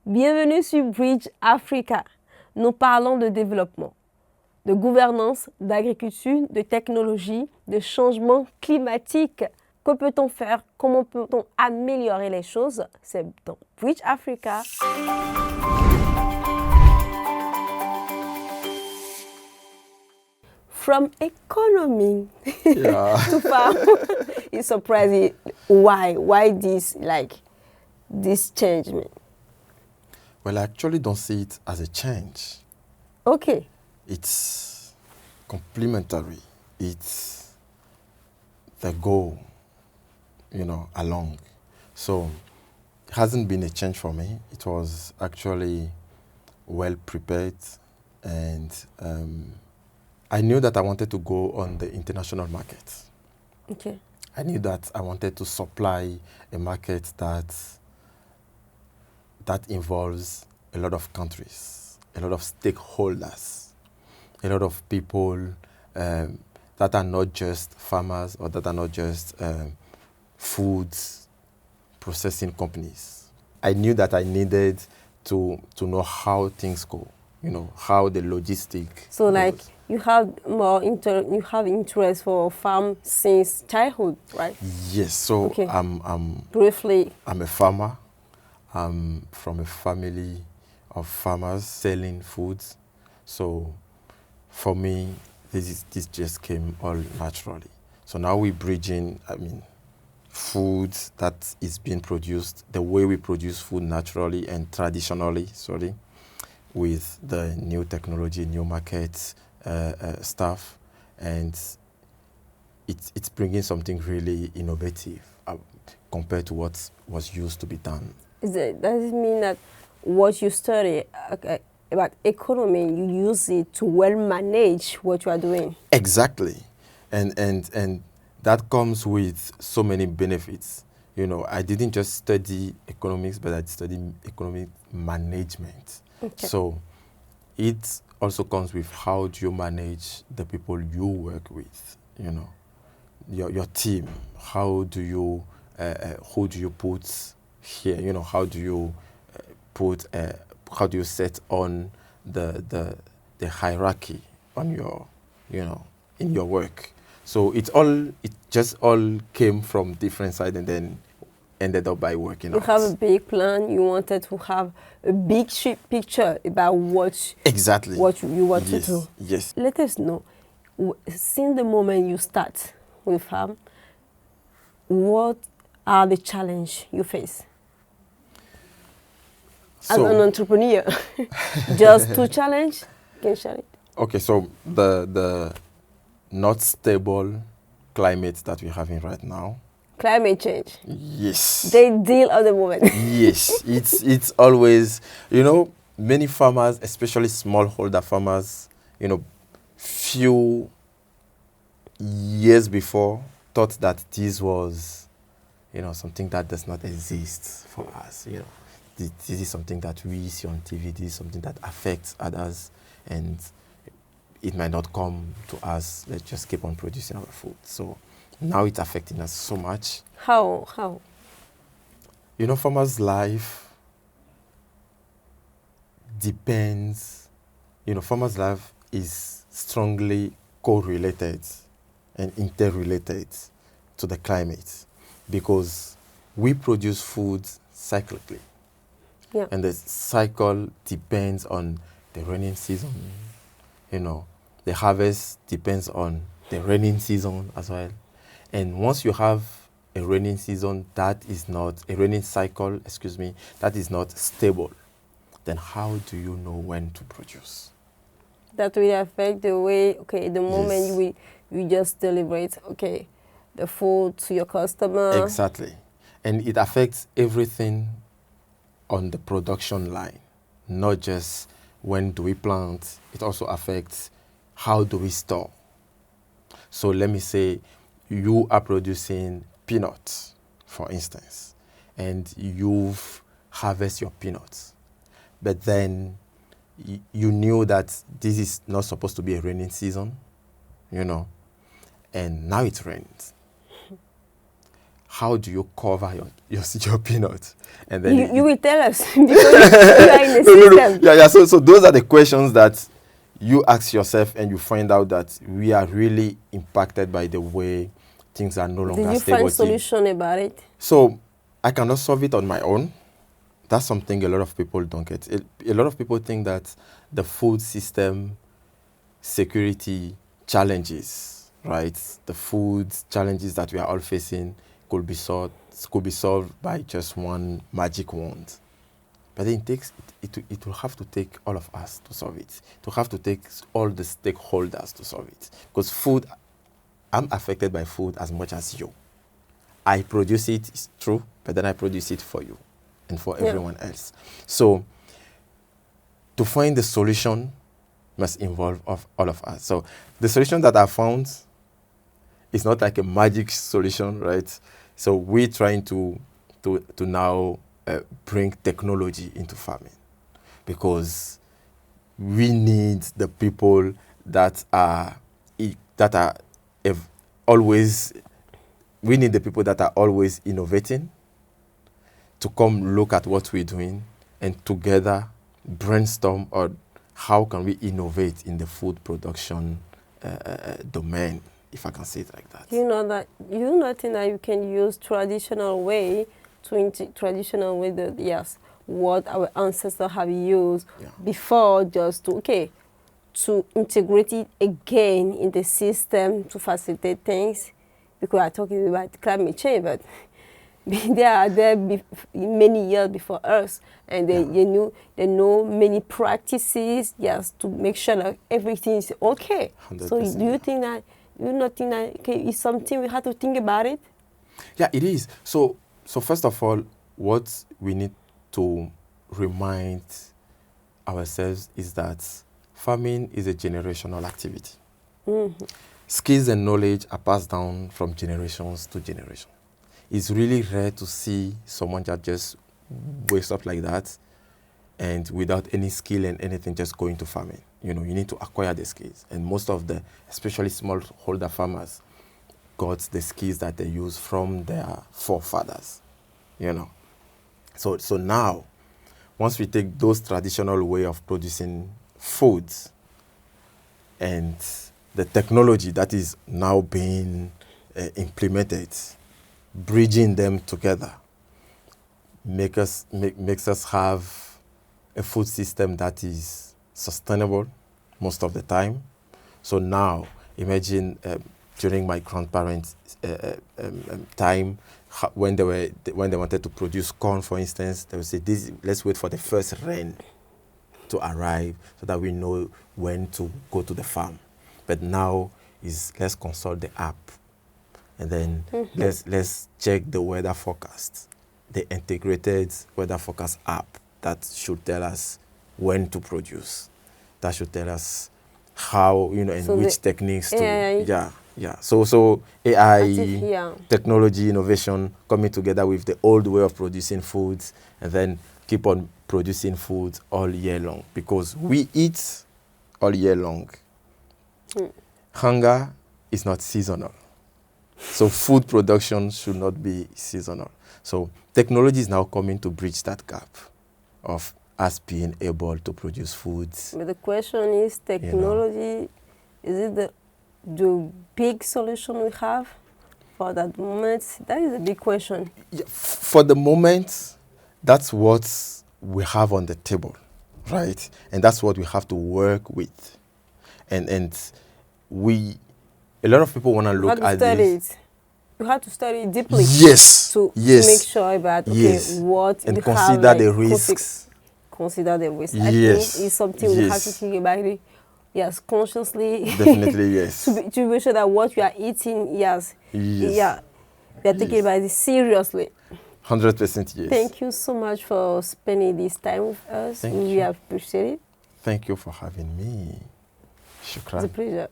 Bienvenue sur Bridge Africa. Nous parlons de développement, de gouvernance, d'agriculture, de technologie, de changement climatique. Que peut-on faire? Comment peut-on améliorer les choses? C'est dans Bridge Africa. From economy to farm. It's surprising. Why this change? Well, I actually don't see it as a change. Okay. It's complementary. It's the goal, along. So it hasn't been a change for me. It was actually well prepared, and I knew that I wanted to go on the international market. Okay. I knew that I wanted to supply a market that involves a lot of countries, a lot of stakeholders, a lot of people that are not just farmers or that are not just food processing companies. I knew that I needed to know how things go, how the logistics. So goes. You have you have interest for farm since childhood, right? Yes. So okay. Briefly. I'm a farmer. I'm from a family of farmers selling foods. So for me, this just came all naturally. So now we're bridging, foods that is being produced, the way we produce food naturally and traditionally, with the new technology, new markets, stuff, and it's bringing something really innovative compared to what was used to be done. Does it mean that what you study about economy, you use it to well manage what you are doing? Exactly, and that comes with so many benefits. I didn't just study economics, but I studied economic management. Okay. So it also comes with how do you manage the people you work with, your team. How do you, who do you put here? How do you how do you set on the hierarchy on your, in your work? So it just all came from different sides and then ended up by working out. You have a big plan. You wanted to have a big picture about what you want to do. Yes. Let us know, since the moment you start with farm, what are the challenges you face as an entrepreneur? Just two challenges? Can you share it? Okay, so the not stable climate that we're having right now. Climate change. Yes. They deal at the moment. Yes, it's always, many farmers, especially smallholder farmers, few years before thought that this was, something that does not exist for us. This is something that we see on TV. This is something that affects others, and it might not come to us. Let's just keep on producing our food. So now it's affecting us so much. How? Farmers' life depends, farmers' life is strongly correlated and interrelated to the climate because we produce food cyclically. Yeah. And the cycle depends on the rainy season. The harvest depends on the rainy season as well. And once you have a rainy season that is not, a rainy cycle, that is not stable, then how do you know when to produce? That will affect the way, the moment you just deliver it, the food to your customer. Exactly. And it affects everything on the production line, not just when do we plant, it also affects how do we store. So let me say you are producing peanuts, for instance, and you've harvested your peanuts, but then you knew that this is not supposed to be a raining season, and now it rains. how do you cover your peanuts? And then you will tell us because you are in the system. Yeah. So those are the questions that you ask yourself, and you find out that we are really impacted by the way things are no longer stable. Did you find solution about it? So I cannot solve it on my own. That's something a lot of people don't get. A lot of people think that the food system security challenges, right? The food challenges that we are all facing could be solved by just one magic wand. But then it will have to take all of us to solve it. It will have to take all the stakeholders to solve it. Because food, I'm affected by food as much as you. I produce it, it's true, but then I produce it for you and for everyone else. So to find the solution must involve all of us. So the solution that I found is not like a magic solution, right? So we're trying to now bring technology into farming, because we need the people that are always innovating to come look at what we're doing and together brainstorm on how can we innovate in the food production domain, if I can say it like that. You know think that you can use traditional way what our ancestors have used before, just to integrate it again in the system to facilitate things, because I'm talking about climate change, but they are there many years before us, and they know many practices just to make sure that everything is okay. So do you think that it's something we have to think about it? Yeah, it is. So first of all, what we need to remind ourselves is that farming is a generational activity. Mm-hmm. Skills and knowledge are passed down from generations to generation. It's really rare to see someone that just wakes up like that and without any skill and anything just go into farming. You need to acquire the skills. And most of especially smallholder farmers, got the skills that they use from their forefathers. So now, once we take those traditional way of producing foods and the technology that is now being implemented, bridging them together, makes us have a food system that is sustainable most of the time. So now, imagine during my grandparents' time, when they wanted to produce corn, for instance, they would say, let's wait for the first rain to arrive so that we know when to go to the farm. But now let's consult the app, and then let's check the weather forecast, the integrated weather forecast app that should tell us when to produce. That should tell us how, and so which techniques to, So AI, technology, innovation coming together with the old way of producing foods, and then keep on producing foods all year long, because we eat all year long. Hunger is not seasonal. So food production should not be seasonal. So technology is now coming to bridge that gap of us being able to produce foods. But the question is, technology, is it the big solution we have for that moment? That is a big question. Yeah, for the moment, that's what we have on the table, right? And that's what we have to work with. And a lot of people want to look at this. You have to study it deeply. Yes. To make sure about what and consider the risks. Consider the risk. I think it's something we have to think about it. Yes, consciously. Definitely, yes. to make sure that what we are eating, we are thinking about it seriously. 100% yes. Thank you so much for spending this time with us. We appreciate it. Thank you for having me. Shukran. It's a pleasure.